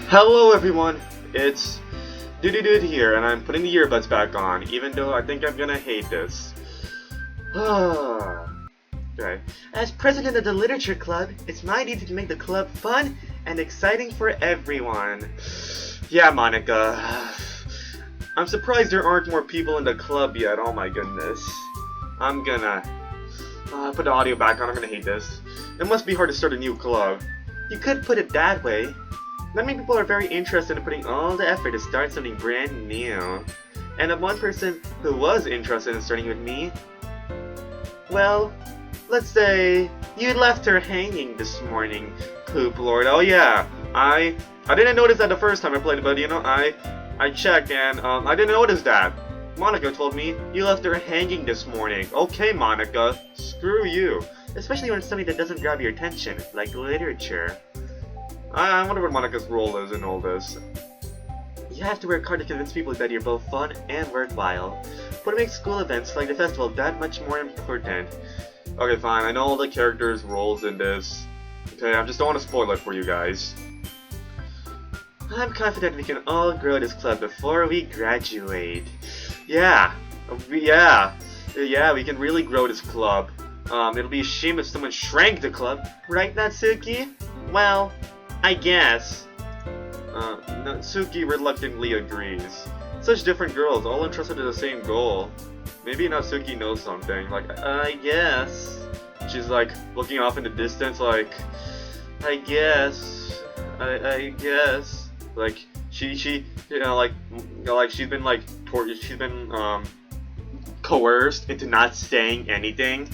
Hello everyone, it's Doki here, and I'm putting the earbuds back on, even though I think I'm gonna hate this. Okay. As president of the literature club, it's my duty to make the club fun and exciting for everyone. Yeah, Monica. I'm surprised there aren't more people in the club yet, oh my goodness. I'm gonna put the audio back on, I'm gonna hate this. It must be hard to start a new club. You could put it that way. Not many people are very interested in putting all the effort to start something brand new. And the one person who was interested in starting with me, well, let's say you left her hanging this morning, Poop Lord. Oh yeah, I didn't notice that the first time I played, but you know, I checked and I didn't notice that. Monica told me you left her hanging this morning. Okay, Monica, screw you. Especially when it's something that doesn't grab your attention, like literature. I wonder what Monica's role is in all this. You have to work hard to convince people that you're both fun and worthwhile. But it makes school events like the festival that much more important. Okay, fine, I know all the characters' roles in this. Okay, I just don't want to spoil it for you guys. I'm confident we can all grow this club before we graduate. Yeah, we can really grow this club. It'll be a shame if someone shrank the club, right, Natsuki? Well, I guess. Natsuki reluctantly agrees. Such different girls, all interested in the same goal. Maybe Natsuki knows something, like, I guess. She's like, looking off in the distance, like, I guess. I guess. Like, she, you know, like she's been, like, coerced into not saying anything.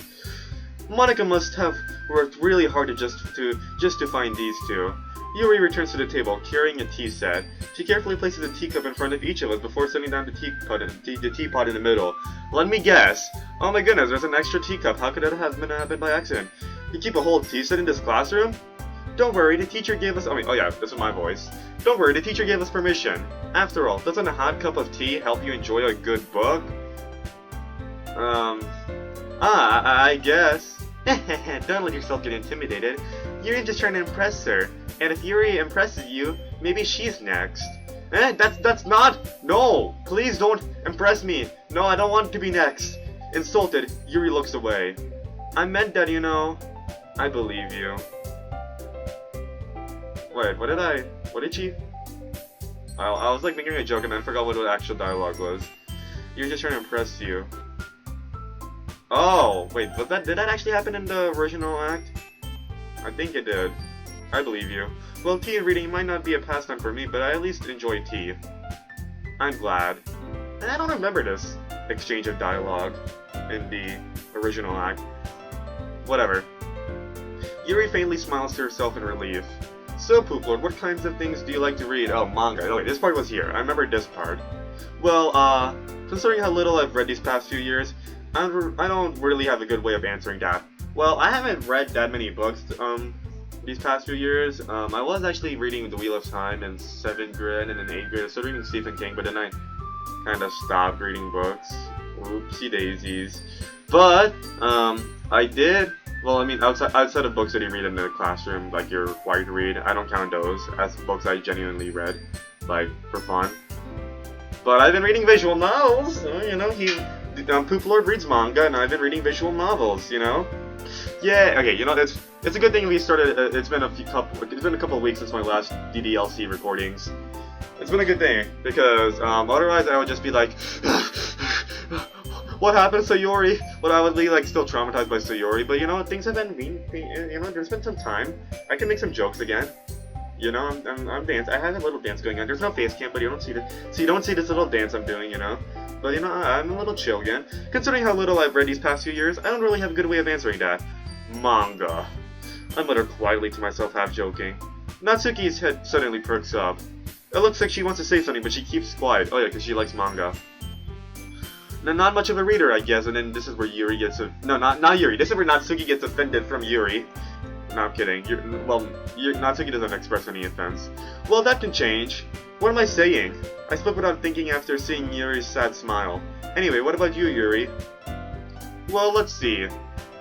Monica must have worked really hard just to find these two. Yuri returns to the table, carrying a tea set. She carefully places a teacup in front of each of us before setting down the teapot in the middle. Let me guess. Oh my goodness, there's an extra teacup. How could it have been by accident? You keep a whole tea set in this classroom? Don't worry, the teacher gave us... oh yeah, this is my voice. Don't worry, the teacher gave us permission. After all, doesn't a hot cup of tea help you enjoy a good book? I guess. Don't let yourself get intimidated. Yuri's just trying to impress her. And if Yuri impresses you, maybe she's next. That's not... No! Please don't impress me! No, I don't want to be next! Insulted, Yuri looks away. I meant that, you know... I believe you. Wait, what did she... I was like making a joke and I forgot what the actual dialogue was. Yuri's just trying to impress you. Oh, wait, did that actually happen in the original act? I think it did. I believe you. Well, tea and reading might not be a pastime for me, but I at least enjoy tea. I'm glad. And I don't remember this exchange of dialogue in the original act. Whatever. Yuri faintly smiles to herself in relief. So, Poop Lord, what kinds of things do you like to read? Oh, manga. Oh, wait, this part was here. I remember this part. Well, considering how little I've read these past few years, I don't really have a good way of answering that. Well, I haven't read that many books these past few years. I was actually reading The Wheel of Time in 7th grade and in 8th grade. I started reading Stephen King, but then I kind of stopped reading books. Oopsie daisies. But I did. Well, I mean, outside of books that you read in the classroom, like your required to read, I don't count those as books I genuinely read, like for fun. But I've been reading visual novels. So, you know, Poop Lord reads manga, and I've been reading visual novels. You know. Yeah, okay, you know, it's a good thing we started, it's been a couple of weeks since my last DDLC recordings. It's been a good thing, because, otherwise I would just be like, what happened to Sayori? Well, I would be, like, still traumatized by Sayori, but, you know, things have been, you know, there's been some time. I can make some jokes again. You know, I'm dancing. I have a little dance going on. There's no face cam, but you don't see you don't see this little dance I'm doing, you know? But, you know, I'm a little chill again. Considering how little I've read these past few years, I don't really have a good way of answering that. Manga. I mutter quietly to myself, half joking. Natsuki's head suddenly perks up. It looks like she wants to say something, but she keeps quiet. Oh yeah, because she likes manga. Now, not much of a reader, I guess, and then this is where Yuri gets no, not Yuri. This is where Natsuki gets offended from Yuri. No, I'm kidding. Natsuki doesn't express any offense. Well, that can change. What am I saying? I spoke without thinking after seeing Yuri's sad smile. Anyway, what about you, Yuri? Well, let's see.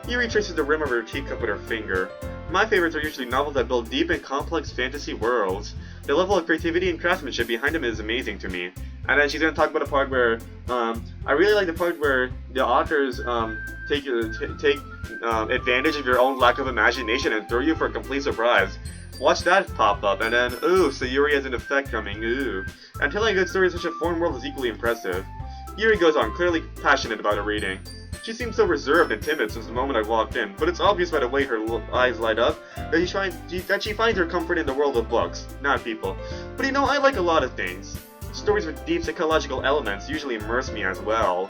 Yuri traces the rim of her teacup with her finger. My favorites are usually novels that build deep and complex fantasy worlds. The level of creativity and craftsmanship behind him is amazing to me. And then she's gonna talk about the part where I really like the part where the authors take advantage of your own lack of imagination and throw you for a complete surprise. Watch that pop up, and then ooh, Sayuri has an effect coming. Ooh, and telling a good story in such a foreign world is equally impressive. Yuri goes on, clearly passionate about her reading. She seems so reserved and timid since the moment I walked in, but it's obvious by the way her eyes light up that she finds her comfort in the world of books, not people. But you know, I like a lot of things. Stories with deep psychological elements usually immerse me as well.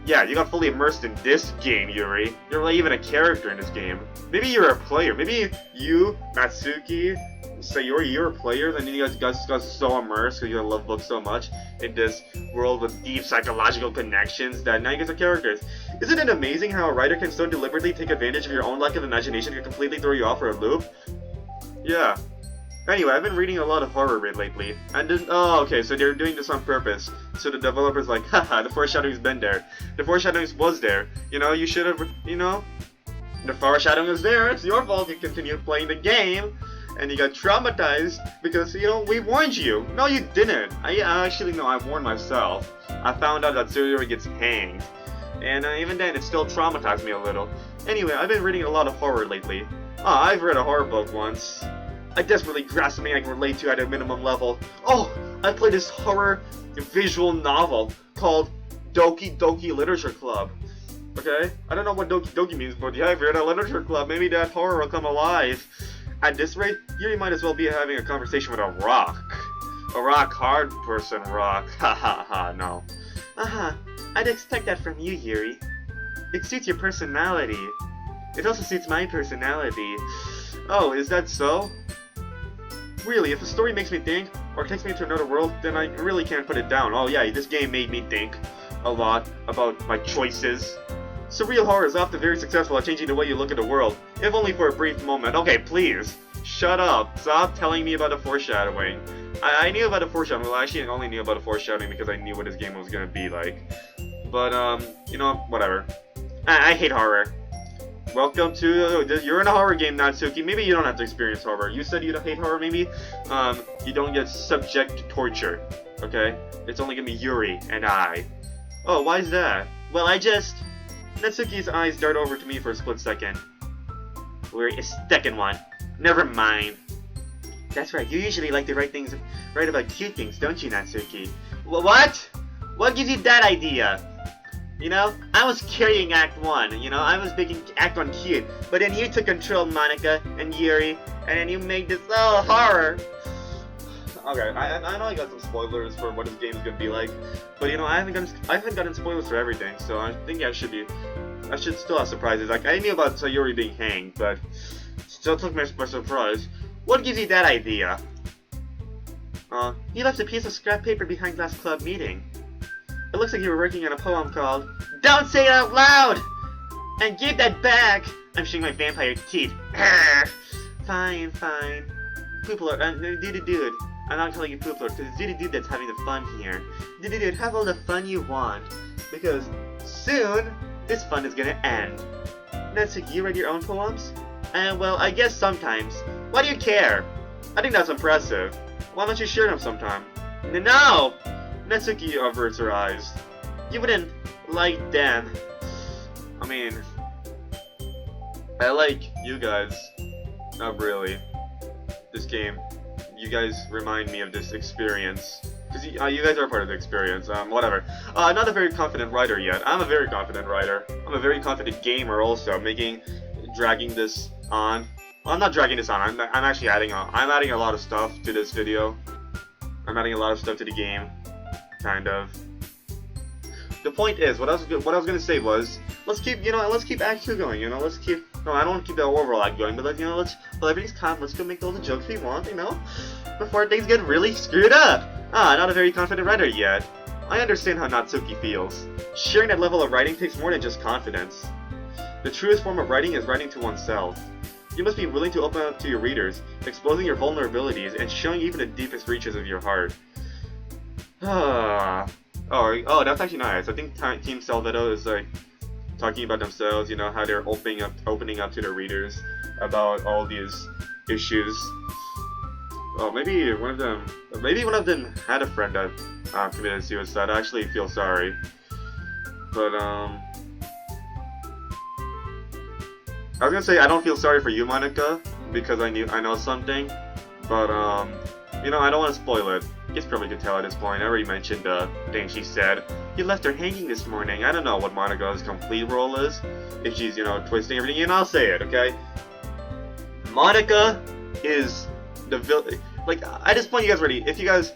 Yeah, you got fully immersed in this game, Yuri. You're not even a character in this game. Maybe you're a player. Maybe you, Natsuki, Sayuri, you're a player, then you guys got so immersed because you love books so much in this world with deep psychological connections that now you guys are characters. Isn't it amazing how a writer can so deliberately take advantage of your own lack of imagination to completely throw you off for a loop? Yeah. Anyway, I've been reading a lot of horror lately, and then, oh, okay, so they're doing this on purpose. So the developer's like, haha, the foreshadowing's been there. The foreshadowing was there. You know, you should have, you know, the foreshadowing is there. It's your fault you continued playing the game, and you got traumatized because, you know, we warned you. No, you didn't. I actually, no, I warned myself. I found out that Sayuri gets hanged, and even then, it still traumatized me a little. Anyway, I've been reading a lot of horror lately. I've read a horror book once. I desperately grasp something I can relate to at a minimum level. Oh, I played this horror visual novel called Doki Doki Literature Club. Okay? I don't know what Doki Doki means, but yeah, if you're in a literature club, maybe that horror will come alive. At this rate, you might as well be having a conversation with a rock. A rock hard person rock. Ha ha ha, no. I'd expect that from you, Yuri. It suits your personality. It also suits my personality. Oh, is that so? Really, if a story makes me think, or takes me to another world, then I really can't put it down. Oh yeah, this game made me think a lot about my choices. Surreal horror is often very successful at changing the way you look at the world, if only for a brief moment. Okay, please, shut up. Stop telling me about the foreshadowing. I knew about the foreshadowing. Well, actually, I only knew about the foreshadowing because I knew what this game was gonna be like. But, you know, whatever. I hate horror. Welcome to, you're in a horror game, Natsuki. Maybe you don't have to experience horror. You said you don't hate horror, maybe? You don't get subject to torture, okay? It's only gonna be Yuri and I. Oh, why is that? Well, Natsuki's eyes dart over to me for a split second. We're a second one. Never mind. That's right, you usually like to write about cute things, don't you, Natsuki? What? What gives you that idea? You know, I was carrying Act 1, you know, I was making Act 1 cute, but then you took control, Monica and Yuri, and then you made this, horror! Okay, I know I got some spoilers for what this game is gonna be like, but you know, I haven't gotten spoilers for everything, so I think I should still have surprises. Like, I knew about Sayuri being hanged, but still took me by surprise. What gives you that idea? He left a piece of scrap paper behind last club meeting. It looks like you were working on a poem called Don't Say It Out Loud! And give that back! I'm showing my vampire teeth. Fine. Poopler, dude. I'm not calling you Poopler, because it's dude that's having the fun here. Dude, have all the fun you want. Because soon, this fun is gonna end. Natsuki, you read your own poems? Well, I guess sometimes. Why do you care? I think that's impressive. Why don't you share them sometime? No! Natsuki averts her eyes. You wouldn't like them. I mean, I like you guys. Not really. This game. You guys remind me of this experience. Because you guys are part of the experience. Whatever. I'm not a very confident writer yet. I'm a very confident writer. I'm a very confident gamer also. Dragging this on. Well, I'm not dragging this on. I'm actually adding a lot of stuff to this video. I'm adding a lot of stuff to the game. Kind of. The point is, what I was gonna say was, let's keep Act 2 going, you know, no, I don't want to keep the overall act going, but let's everything's calm, let's go make all the jokes we want, you know, before things get really screwed up. Not a very confident writer yet. I understand how Natsuki feels. Sharing that level of writing takes more than just confidence. The truest form of writing is writing to oneself. You must be willing to open up to your readers, exposing your vulnerabilities, and showing even the deepest reaches of your heart. Oh, that's actually nice. I think Team Salvedo is like talking about themselves, you know, how they're opening up to their readers about all these issues. Oh, maybe one of them. Maybe one of them had a friend that committed suicide. I actually feel sorry, but I was gonna say I don't feel sorry for you, Monica, because I know something, but you know, I don't want to spoil it. You guys probably could tell at this point. I already mentioned the thing she said. You left her hanging this morning. I don't know what Monica's complete role is. If she's, you know, twisting everything, and I'll say it, okay? Monica is the villain. Like, at this point, you guys already. If you guys,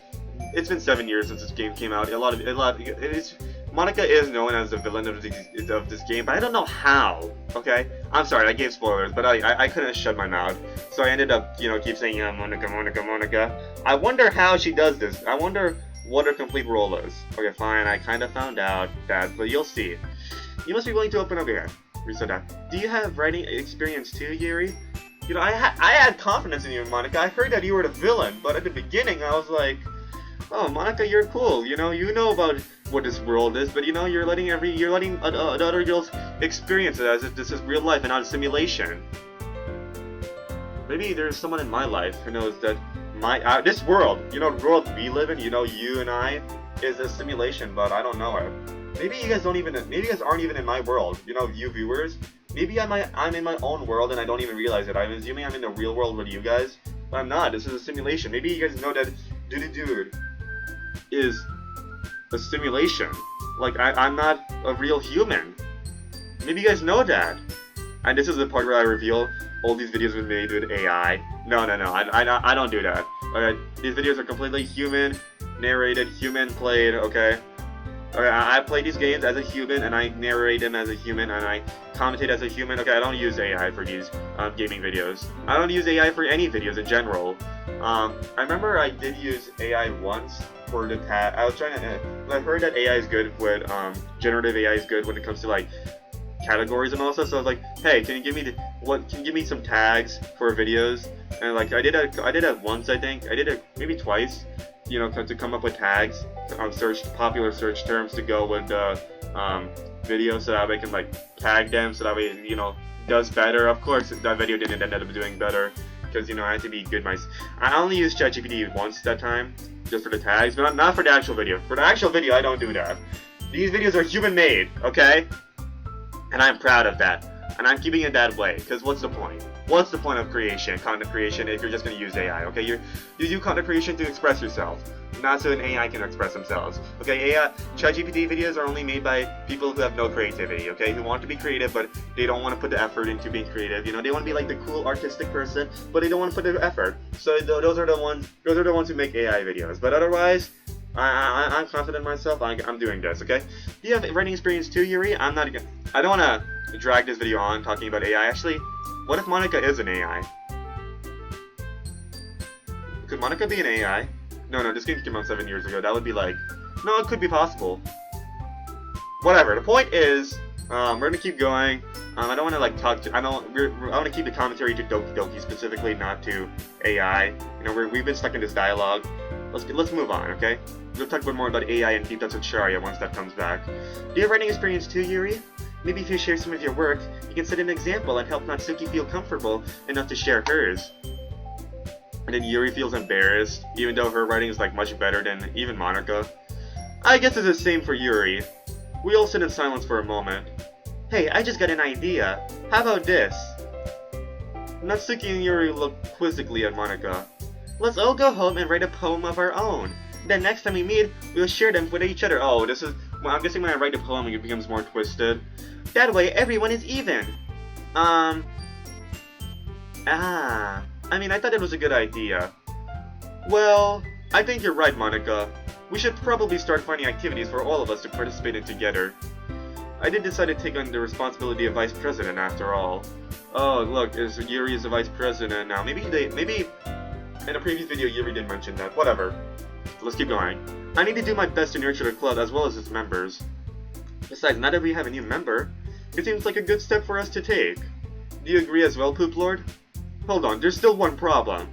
it's been 7 years since this game came out. Monica is known as the villain of this game, but I don't know how. Okay, I'm sorry, I gave spoilers, but I couldn't shut my mouth, so I ended up, you know, keep saying Monica, Monica, Monica. I wonder how she does this. I wonder what her complete role is. Okay, fine, I kind of found out that, but you'll see. You must be willing to open up here. Reset that. Do you have writing experience too, Yuri? You know, I had confidence in you, Monica. I heard that you were the villain, but at the beginning I was like, oh, Monica, you're cool. You know about what this world is, but you know, you're letting the other girls experience it as if this is real life and not a simulation. Maybe there's someone in my life who knows that this world, you know, the world we live in, you know, you and I, is a simulation, but I don't know it. Maybe you guys aren't even in my world. You know, you viewers. Maybe I'm in my own world and I don't even realize it. I'm assuming I'm in the real world with you guys, but I'm not. This is a simulation. Maybe you guys know that Dude is a simulation. Like, I'm not a real human. Maybe you guys know that. And this is the part where I reveal all these videos were made with AI. No, I don't do that. Okay, these videos are completely human, narrated, human played, okay? Okay, I play these games as a human, and I narrate them as a human, and I commentate as a human. Okay, I don't use AI for these gaming videos. I don't use AI for any videos in general. I remember I did use AI once for the tag. I was trying to. I heard that AI is good with generative AI is good when it comes to like categories and all stuff. So I was like, hey, can you give me some tags for videos? And like I did that once, I think. I did it maybe twice. You know, to come up with tags, popular search terms to go with the video, so that way I can like tag them, so that way, you know, does better. Of course, that video didn't end up doing better because, you know, I had to be good I only used ChatGPT once that time, just for the tags, but not for the actual video. For the actual video, I don't do that. These videos are human-made, okay? And I'm proud of that, and I'm keeping it that way. Because what's the point? What's the point of content creation, if you're just going to use AI, okay? You do content creation to express yourself, not so an AI can express themselves. Okay, ChatGPT videos are only made by people who have no creativity, okay? Who want to be creative, but they don't want to put the effort into being creative. You know, they want to be like the cool artistic person, but they don't want to put the effort. So those are the ones who make AI videos. But otherwise, I'm confident in myself. I'm doing this, okay? Do you have writing experience too, Yuri? I don't want to drag this video on talking about AI. Actually, what if Monica is an AI? Could Monica be an AI? No, this game came out 7 years ago. That would be like... No, it could be possible. Whatever. The point is, we're gonna keep going. I don't want to like talk to... I want to keep the commentary to Doki Doki specifically, not to AI. You know, we've been stuck in this dialogue. Let's move on, okay? We'll talk a bit more about AI and Deep Depths of Sharia once that comes back. Do you have writing experience too, Yuri? Maybe if you share some of your work, you can set an example and help Natsuki feel comfortable enough to share hers. And then Yuri feels embarrassed, even though her writing is like much better than even Monica. I guess it's the same for Yuri. We all sit in silence for a moment. Hey, I just got an idea. How about this? Natsuki and Yuri look quizzically at Monica. Let's all go home and write a poem of our own. Then next time we meet, we'll share them with each other. Oh, this is... Well, I'm guessing when I write a poem, it becomes more twisted. That way, everyone is even. I mean, I thought it was a good idea. Well, I think you're right, Monica. We should probably start finding activities for all of us to participate in together. I did decide to take on the responsibility of Vice President after all. Oh, look, Yuri is the Vice President now. Maybe in a previous video, Yuri did mention that. Whatever. Let's keep going. I need to do my best to nurture the club as well as its members. Besides, now that we have a new member, it seems like a good step for us to take. Do you agree as well, Poop Lord? Hold on, there's still one problem.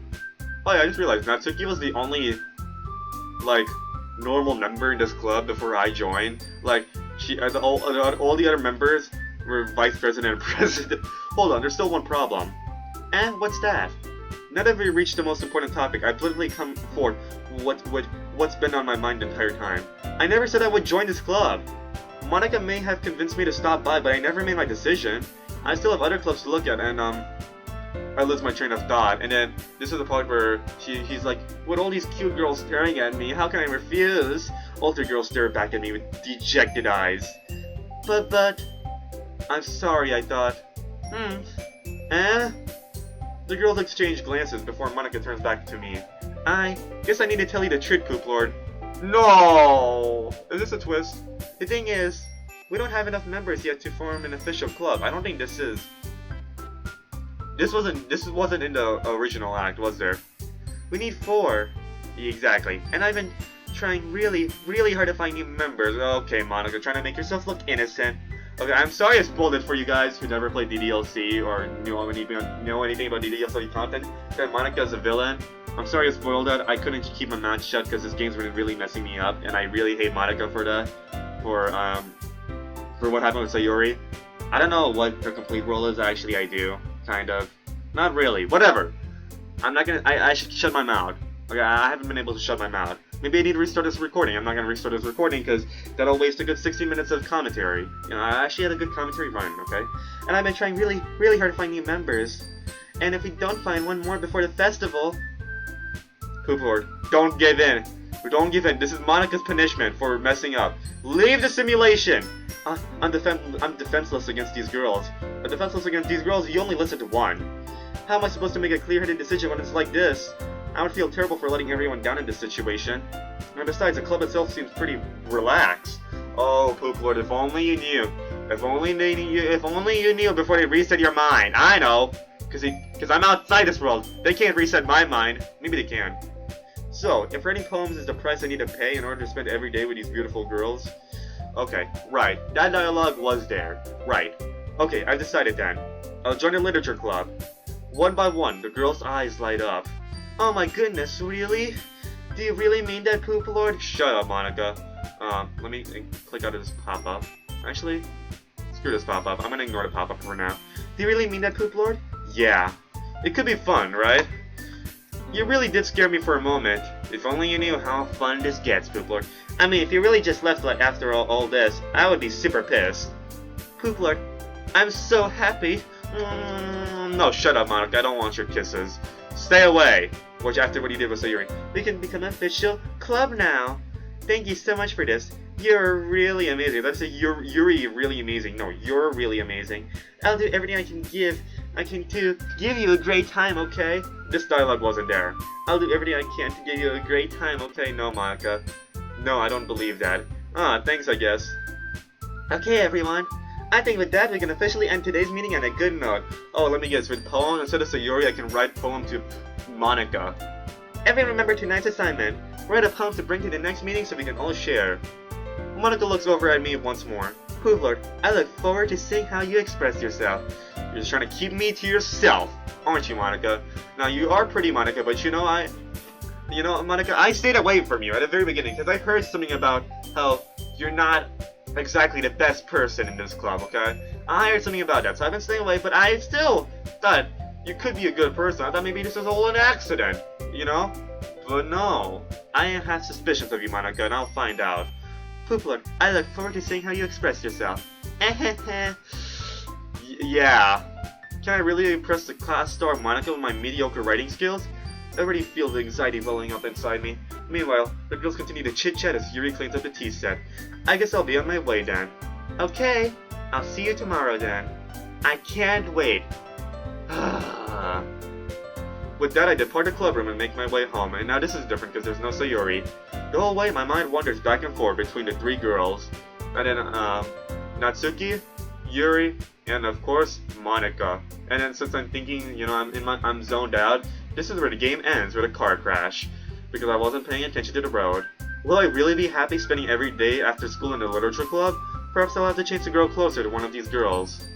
Oh yeah, I just realized Natsuki was the only, like, normal member in this club before I joined. Like, all the other members were Vice President and President. Hold on, there's still one problem. What's that? Now that we reached the most important topic, I've literally come forward what's been on my mind the entire time. I never said I would join this club. Monica may have convinced me to stop by, but I never made my decision. I still have other clubs to look at, and I lose my train of thought. And then this is the part where he's like, with all these cute girls staring at me, how can I refuse? All three girls stare back at me with dejected eyes. But, I'm sorry, I thought. Eh? The girls exchange glances before Monica turns back to me. I guess I need to tell you the truth, Poop Lord. No! Is this a twist? The thing is, we don't have enough members yet to form an official club. I don't think this is. This wasn't in the original act, was there? We need 4. Exactly. And I've been trying really hard to find new members. Okay, Monica, trying to make yourself look innocent. Okay, I'm sorry I spoiled it for you guys who never played DDLC or know anything about DDLC content. That Monica's a villain. I'm sorry I spoiled that. I couldn't keep my mouth shut because this game's been really messing me up, and I really hate Monica for that. For what happened with Sayori. I don't know what her complete role is. Actually, I do. Kind of. Not really. Whatever. I'm not gonna. I should shut my mouth. Okay, I haven't been able to shut my mouth. Maybe I need to restart this recording. I'm not gonna restart this recording because that'll waste a good 60 minutes of commentary. You know, I actually had a good commentary run, okay? And I've been trying really hard to find new members. And if we don't find one more before the festival... Poop Lord, don't give in. Don't give in. This is Monica's punishment for messing up. Leave the simulation! I'm defenseless against these girls. But defenseless against these girls, you only listen to one. How am I supposed to make a clear-headed decision when it's like this? I would feel terrible for letting everyone down in this situation. And besides, the club itself seems pretty relaxed. Oh, Poop Lord, if only you knew. If only you knew before they reset your mind. I know! Because I'm outside this world. They can't reset my mind. Maybe they can. So, if writing poems is the price I need to pay in order to spend every day with these beautiful girls... Okay, right. That dialogue was there. Right. Okay, I've decided then. I'll join a literature club. One by one, the girls' eyes light up. Oh my goodness, really? Do you really mean that, Poop Lord? Shut up, Monica. Let me click out of this pop-up. Actually, screw this pop-up. I'm gonna ignore the pop-up for now. Do you really mean that, Poop Lord? Yeah. It could be fun, right? You really did scare me for a moment. If only you knew how fun this gets, Poop Lord. I mean, if you really just left after all this, I would be super pissed. Poop Lord, I'm so happy. No, shut up, Monica. I don't want your kisses. Stay away. Which, after what you did with Sayuri, we can become an official club now. Thank you so much for this. You're really amazing. Let's say you're really amazing. No, you're really amazing. I'll do everything I can to give you a great time, okay? This dialogue wasn't there. I'll do everything I can to give you a great time, okay? No, Monica. No, I don't believe that. Thanks, I guess. Okay, everyone. I think with that, we can officially end today's meeting on a good note. Oh, let me guess. With poem, instead of Sayori, I can write poem to Monica. Everyone remember tonight's assignment. Write a poem to bring to the next meeting so we can all share. Monica looks over at me once more. Poop Lord, I look forward to seeing how you express yourself. You're just trying to keep me to yourself, aren't you, Monica? Now, you are pretty, Monica, but Monica, I stayed away from you at the very beginning because I heard something about how you're not exactly the best person in this club, okay? I heard something about that, so I've been staying away, but I still thought you could be a good person. I thought maybe this was all an accident, you know? But no. I have suspicions of you, Monica, and I'll find out. Poop Lord, I look forward to seeing how you express yourself. Yeah. Can I really impress the class star Monica with my mediocre writing skills? I already feel the anxiety welling up inside me. Meanwhile, the girls continue to chit-chat as Yuri cleans up the tea set. I guess I'll be on my way then. Okay, I'll see you tomorrow then. I can't wait. With that, I depart the club room and make my way home, and now this is different because there's no Sayori. The whole way, my mind wanders back and forth between the 3 girls. And then, Natsuki, Yuri, and of course, Monica. And then since I'm thinking, I'm zoned out, this is where the game ends with a car crash, because I wasn't paying attention to the road. Will I really be happy spending every day after school in the literature club? Perhaps I'll have the chance to grow closer to one of these girls.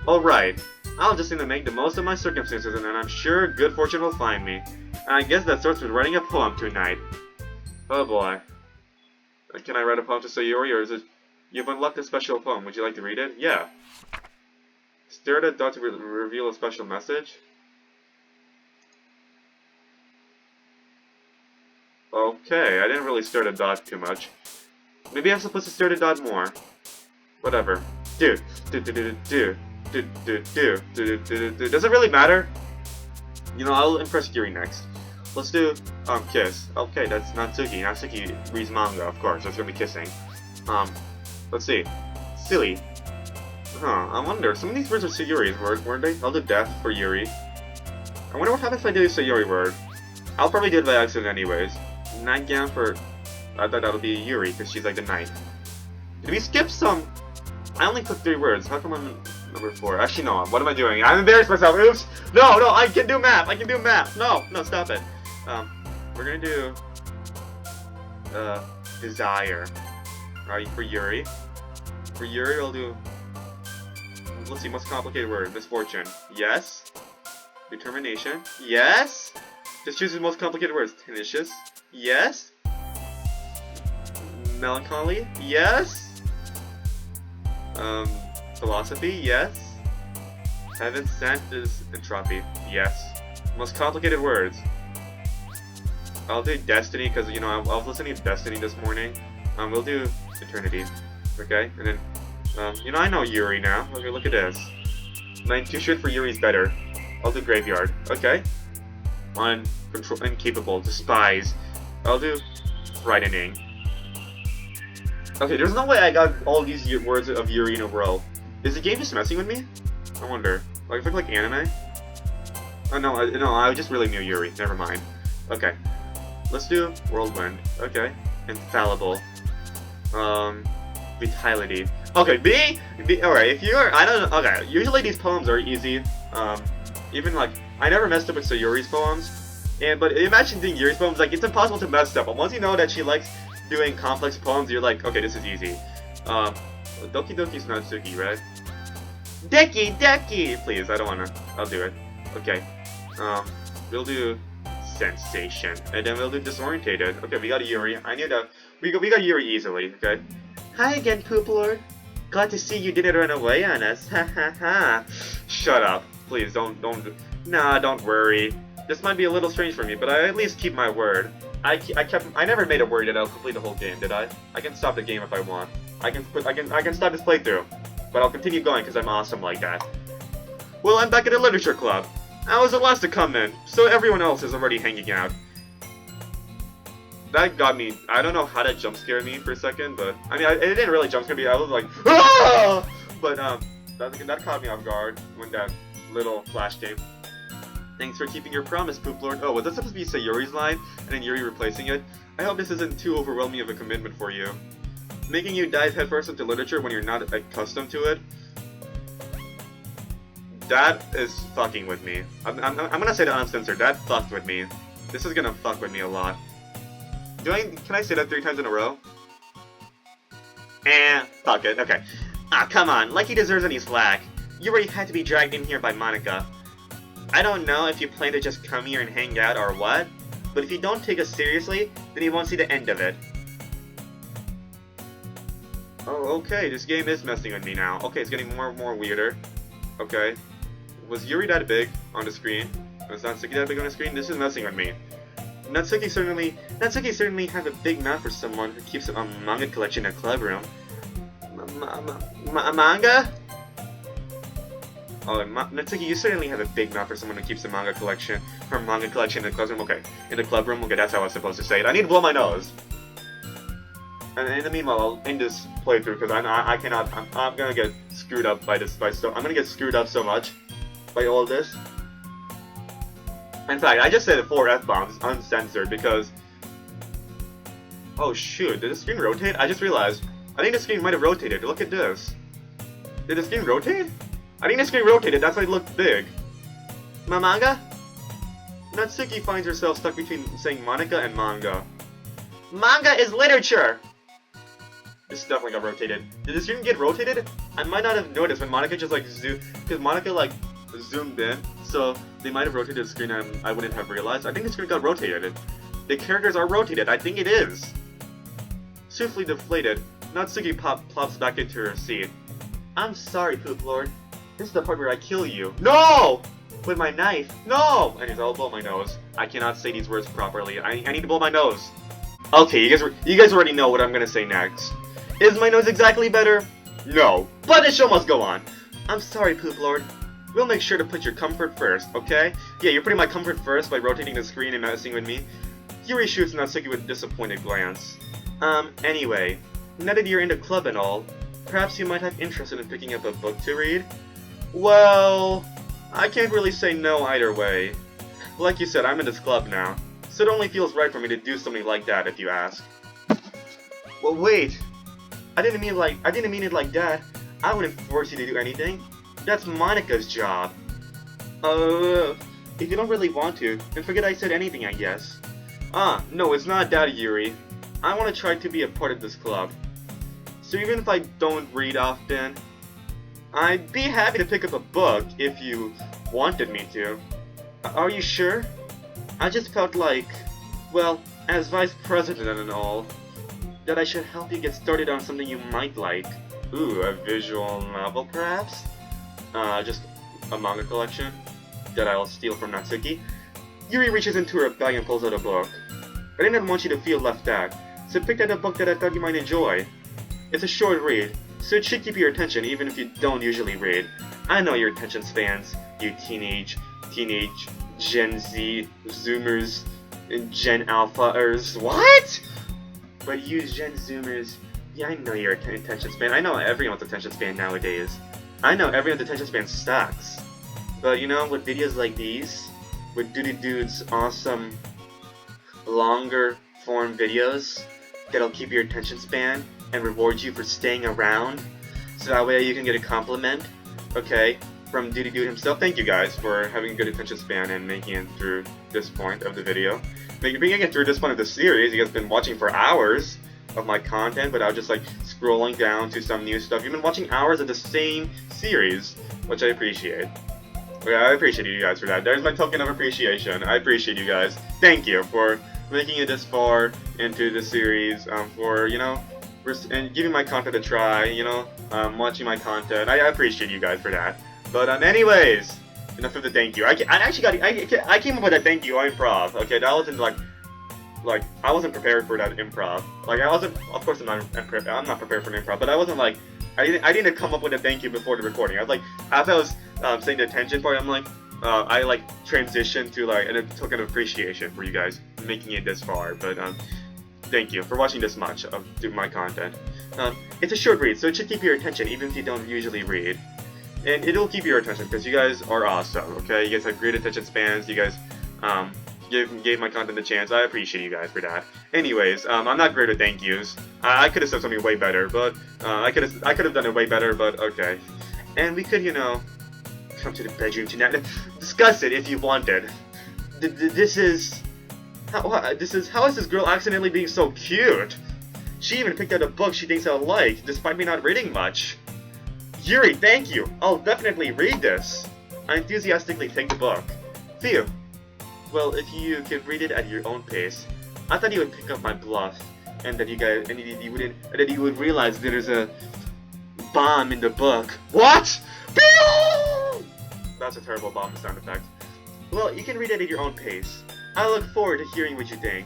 Alright, I'll just need to make the most of my circumstances, and then I'm sure good fortune will find me. And I guess that starts with writing a poem tonight. Oh boy. Can I write a poem to Sayori, or is it... You've unlocked a special poem. Would you like to read it? Yeah. Stare at a dot to reveal a special message. Okay, I didn't really stir the dot too much. Maybe I'm supposed to stir the dot more. Whatever. Do. Do do do do do do do do do do. Does it really matter? You know, I'll impress Yuri next. Let's do kiss. Okay, that's Natsuki. Natsuki reads manga, of course. That's gonna be kissing. Let's see. Silly. Huh, I wonder. Some of these words are Sayuri's words, weren't they? I'll do death for Yuri. I wonder what happens if I do a Sayuri word. I'll probably do it by accident anyways. Nightgown for... I thought that'll be Yuri, because she's like the knight. Did we skip some? I only put 3 words. How come I'm number 4? Actually, no. What am I doing? I'm embarrassed myself. Oops! No, no, I can do math. I can do math. No, no, stop it. We're gonna do... desire. Alright, for Yuri. For Yuri, I'll do... Let's see, most complicated word. Misfortune. Yes. Determination. Yes. Just choose the most complicated words. Tenacious. Yes. Melancholy. Yes. Philosophy. Yes. Heaven sent is entropy. Yes. Most complicated words. I'll do destiny because you know I was listening to Destiny this morning. We'll do eternity. Okay, and then you know I know Yuri now. Okay, look at this. My intuition for Yuri's better. I'll do graveyard. Okay. Incapable. Despise. I'll do frightening. Okay, there's no way I got all these words of Yuri in a row. Is the game just messing with me? I wonder. Like, if I click anime? Oh, no, I just really knew Yuri. Never mind. Okay. Let's do whirlwind. Okay. Infallible. Vitality. Okay, B, alright, if you're, I don't know, okay, usually these poems are easy, even like, I never messed up with Sayuri's poems, but imagine doing Yuri's poems, like, it's impossible to mess up, but once you know that she likes doing complex poems, you're like, okay, this is easy. Doki Doki's Natsuki, right? Doki Doki! Please, I don't wanna, I'll do it. Okay, we'll do sensation, and then we'll do disorientated. Okay, we got a Yuri, I knew that, we got Yuri easily, okay? Hi again, Poop Lord. Glad to see you didn't run away on us. Ha ha ha. Shut up. Please, don't. Nah, don't worry. This might be a little strange for me, but I at least keep my word. I never made a word that I'll complete the whole game, did I? I can stop the game if I want. I can stop this playthrough. But I'll continue going because I'm awesome like that. Well, I'm back at the literature club. I was the last to come in, so everyone else is already hanging out. That got me, I don't know how that jump scared me for a second, but, I mean, it didn't really jump scare me, I was like, ah! But, that caught me off guard when that little flash came. Thanks for keeping your promise, Poop Lord. Oh, was that supposed to be Sayuri's line, and then Yuri replacing it? I hope this isn't too overwhelming of a commitment for you. Making you dive headfirst into literature when you're not accustomed to it? That is fucking with me. I'm gonna say that uncensored, that fucked with me. This is gonna fuck with me a lot. Can I say that 3 times in a row? Fuck it, okay. Ah, come on, like he deserves any slack. You already had to be dragged in here by Monica. I don't know if you plan to just come here and hang out or what, but if you don't take us seriously, then you won't see the end of it. Oh, okay, this game is messing with me now. Okay, it's getting more and more weirder. Okay. Was Yuri that big on the screen? Was Natsuki that big on the screen? This is messing with me. Natsuki certainly have a big mouth for someone who keeps a manga collection in a club room. Manga? Oh, Natsuki, you certainly have a big mouth for someone who keeps a manga collection in a club room. Okay, in the club room. Okay, that's how I was supposed to say it. I need to blow my nose. And in the meanwhile, I'll end this playthrough because I cannot. I'm gonna get screwed up by this. I'm gonna get screwed up so much by all this. In fact, I just said 4 F-bombs, uncensored, because... Oh shoot, did the screen rotate? I just realized. I think the screen might have rotated. Look at this. Did the screen rotate? I think the screen rotated, that's why it looked big. Manga? Natsuki finds herself stuck between saying Monica and manga. Manga is literature! This definitely got rotated. Did the screen get rotated? I might not have noticed when Monica just like zoomed... Because Monica like zoomed in, so they might have rotated the screen and I wouldn't have realized. I think the screen got rotated. The characters are rotated, I think it is. Swiftly deflated, Natsuki plops back into her seat. I'm sorry, Poop Lord. This is the part where I kill you. No! With my knife? No! And he's all blow my nose. I cannot say these words properly. I need to blow my nose. Okay, you guys already know what I'm gonna say next. Is my nose exactly better? No. But the show must go on. I'm sorry, Poop Lord. We'll make sure to put your comfort first, okay? Yeah, you're putting my comfort first by rotating the screen and messing with me. Yuri shoots Natsuki with a disappointed glance. Anyway, now that you're in the club and all, perhaps you might have interest in picking up a book to read? Well, I can't really say no either way. Like you said, I'm in this club now, so it only feels right for me to do something like that if you ask. Well, wait. I didn't mean it like that. I wouldn't force you to do anything. That's Monika's job. If you don't really want to, then forget I said anything, I guess. No, it's not that, Yuri. I want to try to be a part of this club. So even if I don't read often, I'd be happy to pick up a book if you wanted me to. Are you sure? I just felt like, well, as vice president and all, that I should help you get started on something you might like. Ooh, a visual novel perhaps? Just a manga collection that I'll steal from Natsuki. Yuri reaches into her bag and pulls out a book. I didn't want you to feel left out, so picked out a book that I thought you might enjoy. It's a short read, so it should keep your attention even if you don't usually read. I know your attention spans, you teenage Gen Z, Zoomers, and Gen Alphaers. What? But you Gen Zoomers, yeah, I know your attention span. I know everyone's attention span nowadays. I know everyone's attention span sucks. But you know, with videos like these, with Dude's awesome, longer form videos that'll keep your attention span and reward you for staying around, so that way you can get a compliment, okay, from Dude himself. Thank you guys for having a good attention span and making it through this point of the video. Making it through this point of the series. You guys have been watching for hours of my content without just like scrolling down to some new stuff. You've been watching hours of the same series, which I appreciate. Okay, I appreciate you guys for that. There's my token of appreciation. I appreciate you guys. Thank you for making it this far into the series, for, you know, and giving my content a try, you know, watching my content. I appreciate you guys for that. But anyways, enough of the thank you. I came up with a thank you improv. Okay, that wasn't like I wasn't prepared for that improv. Like I wasn't. Of course, I'm not prepared for an improv. But I wasn't like I didn't come up with a thank you before the recording. I was like, as I was saying the attention part, I'm like, I like transitioned to like a token of appreciation for you guys making it this far. But thank you for watching this much of my content. It's a short read, so it should keep your attention even if you don't usually read. And it'll keep your attention because you guys are awesome, okay? You guys have great attention spans. You guys gave my content a chance. I appreciate you guys for that. Anyways, I'm not great at thank yous. I could have said something way better, but I could have done it way better, but okay. And we could, you know, come to the bedroom tonight. Discuss it if you wanted. How is this girl accidentally being so cute? She even picked out a book she thinks I'll like, despite me not reading much. Yuri, thank you! I'll definitely read this! I enthusiastically take the book. Phew. Well, if you could read it at your own pace, I thought you would pick up my bluff, and that you would realize there's a bomb in the book. What? That's a terrible bomb sound effect. Well, you can read it at your own pace. I look forward to hearing what you think.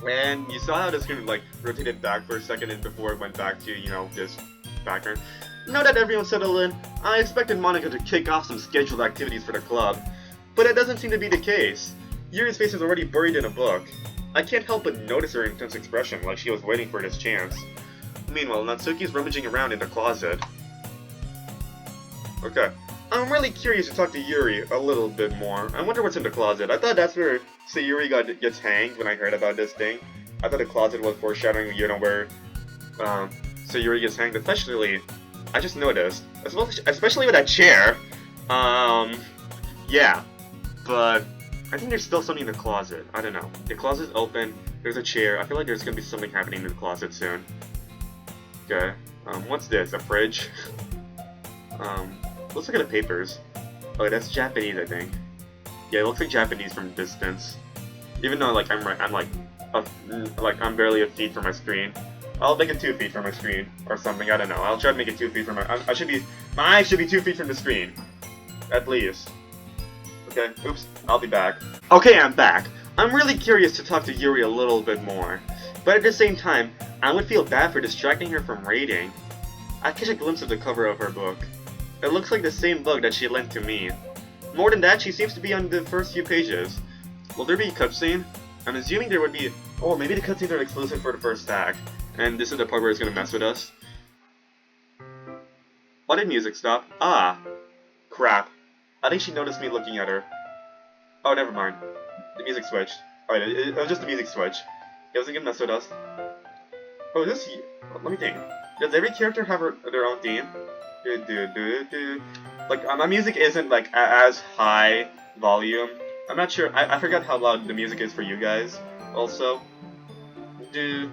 And you saw how the screen like rotated back for a second and before it went back to, you know, this background. Now that everyone's settled in, I expected Monika to kick off some scheduled activities for the club, but it doesn't seem to be the case. Yuri's face is already buried in a book. I can't help but notice her intense expression, like she was waiting for this chance. Meanwhile, Natsuki's rummaging around in the closet. Okay, I'm really curious to talk to Yuri a little bit more. I wonder what's in the closet. I thought that's where Sayuri gets hanged when I heard about this thing. I thought the closet was foreshadowing, you know, where Sayuri gets hanged, especially... I just noticed, especially with that chair. Yeah, but I think there's still something in the closet. I don't know. The closet's open. There's a chair. I feel like there's gonna be something happening in the closet soon. Okay. What's this? A fridge? Let's look at the papers. Oh, that's Japanese, I think. Yeah, it looks like Japanese from distance. Even though like I'm barely a feet from my screen. I'll make it 2 feet from my screen, or something, I don't know. I'll try to make it 2 feet from my eyes should be 2 feet from the screen. At least. Okay, oops, I'll be back. Okay, I'm back. I'm really curious to talk to Yuri a little bit more, but at the same time, I would feel bad for distracting her from reading. I catch a glimpse of the cover of her book. It looks like the same book that she lent to me. More than that, she seems to be on the first few pages. Will there be a cutscene? I'm assuming there would be. Oh, maybe the cutscenes are exclusive for the first act, and this is the part where it's gonna mess with us. Why did music stop? Ah, crap. I think she noticed me looking at her. Oh, never mind. The music switched. Alright, it was just the music switch. It wasn't gonna mess with us. Oh, this. Let me think. Does every character have their own theme? Like, my music isn't like as high volume. I'm not sure. I forgot how loud the music is for you guys. Also, I'm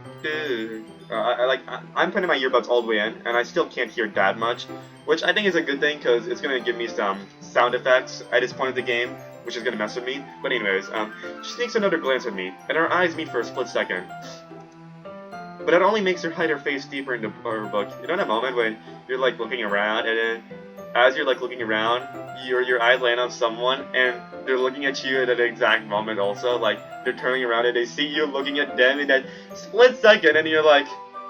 putting my earbuds all the way in, and I still can't hear that much, which I think is a good thing because it's gonna give me some sound effects at this point of the game, which is gonna mess with me. But anyways, she sneaks another glance at me, and our eyes meet for a split second. But it only makes her hide her face deeper into her book. You know that moment when you're like looking around, and then as you're like looking around, your eyes land on someone, and they're looking at you at that exact moment also. Like, they're turning around and they see you looking at them in that split second, and you're like,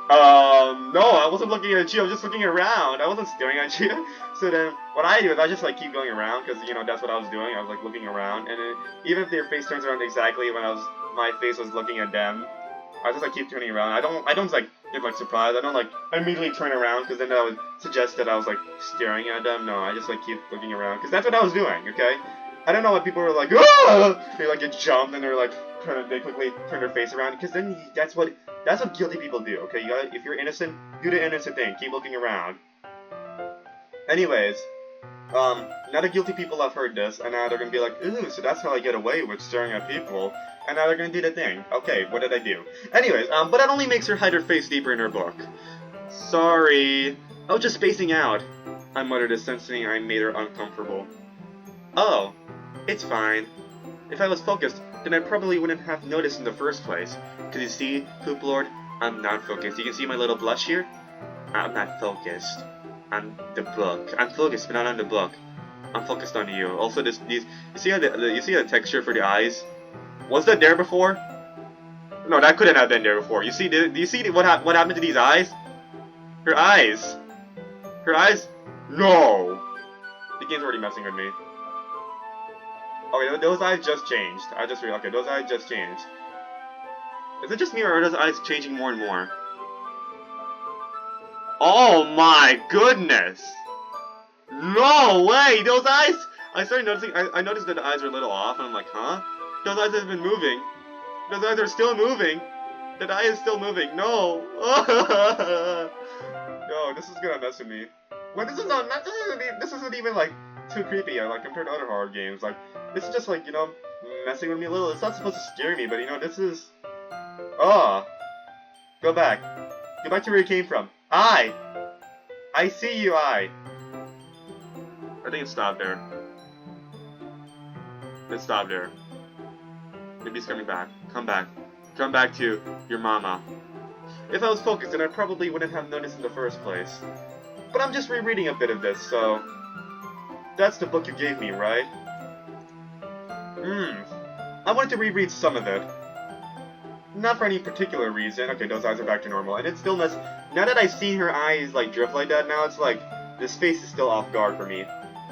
no, I wasn't looking at you, I was just looking around. I wasn't staring at you. So then, what I do is I just like keep going around, because, you know, that's what I was doing. I was like looking around, and then, even if their face turns around exactly when my face was looking at them, I just like keep turning around. I don't like get like surprised. I don't like immediately turn around because then that would suggest that I was like staring at them. No, I just like keep looking around because that's what I was doing. Okay, I don't know why people were like, ah! They like get jumped and they're like they quickly turn their face around because then that's what guilty people do. Okay, you gotta, if you're innocent, do the innocent thing. Keep looking around. Anyways, now the guilty people have heard this, and now they're gonna be like, ooh, so that's how I get away with staring at people. And now they're gonna do the thing. Okay, what did I do? Anyways, but that only makes her hide her face deeper in her book. Sorry. I was just spacing out. I muttered as sensing I made her uncomfortable. Oh, it's fine. If I was focused, then I probably wouldn't have noticed in the first place. Cause you see, Poop Lord, I'm not focused. You can see my little blush here? I'm not focused. On the book. I'm focused, but not on the book. I'm focused on you. Also, you see how you see the texture for the eyes? Was that there before? No, that couldn't have been there before. You see, do you see what happened to these eyes? Her eyes. Her eyes? No. The game's already messing with me. Okay, those eyes just changed. I just realized. Okay, those eyes just changed. Is it just me or are those eyes changing more and more? Oh my goodness! No way! Those eyes! I started noticing. I noticed that the eyes were a little off, and I'm like, huh? Those eyes have been moving. Those eyes are still moving. That eye is still moving. No. No, this is gonna mess with me. Well, this isn't even like too creepy. Like compared to other horror games. Like this is just like, you know, messing with me a little. It's not supposed to scare me, but you know, this is. Oh. Go back. Go back to where you came from. I see you, I think it stopped there. It stopped there. Maybe he's coming back. Come back. Come back to your mama. If I was focused, then I probably wouldn't have noticed in the first place. But I'm just rereading a bit of this, so... That's the book you gave me, right? I wanted to reread some of it. Not for any particular reason. Okay, those eyes are back to normal. And it's still now that I've seen her eyes, like, drift like that now, it's like, this face is still off guard for me.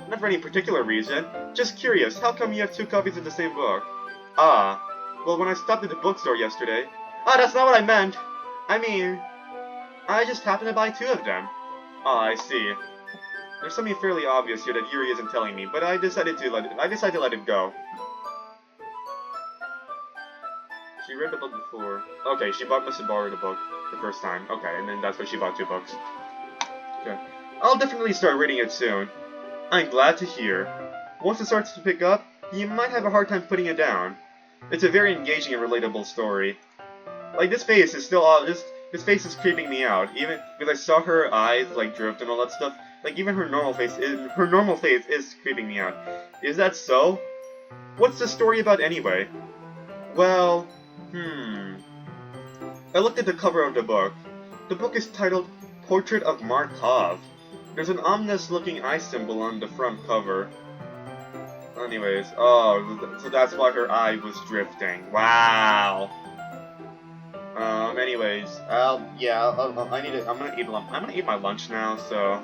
Not for any particular reason. Just curious, how come you have 2 copies of the same book? Ah, well, when I stopped at the bookstore yesterday... Ah, that's not what I meant! I mean, I just happened to buy 2 of them. Ah, I see. There's something fairly obvious here that Yuri isn't telling me, but I decided to let it go. She read the book before. Okay, she must have borrowed the book the first time. Okay, and then that's why she bought 2 books. Okay. I'll definitely start reading it soon. I'm glad to hear. Once it starts to pick up, you might have a hard time putting it down. It's a very engaging and relatable story. Like, this face is still this face is creeping me out. Even because I saw her eyes like drift and all that stuff. Like, even her normal face is creeping me out. Is that so? What's the story about anyway? Well, I looked at the cover of the book. The book is titled Portrait of Markov. There's an ominous-looking eye symbol on the front cover. Anyways, oh, so that's why her eye was drifting. Wow. Anyways, yeah, I need to, I'm gonna eat my lunch now, so,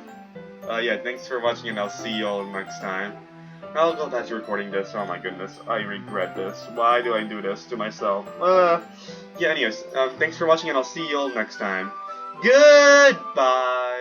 yeah, thanks for watching, and I'll see you all next time. I'll go back to recording this. Oh my goodness, I regret this. Why do I do this to myself? Yeah, anyways, thanks for watching, and I'll see you all next time. Goodbye!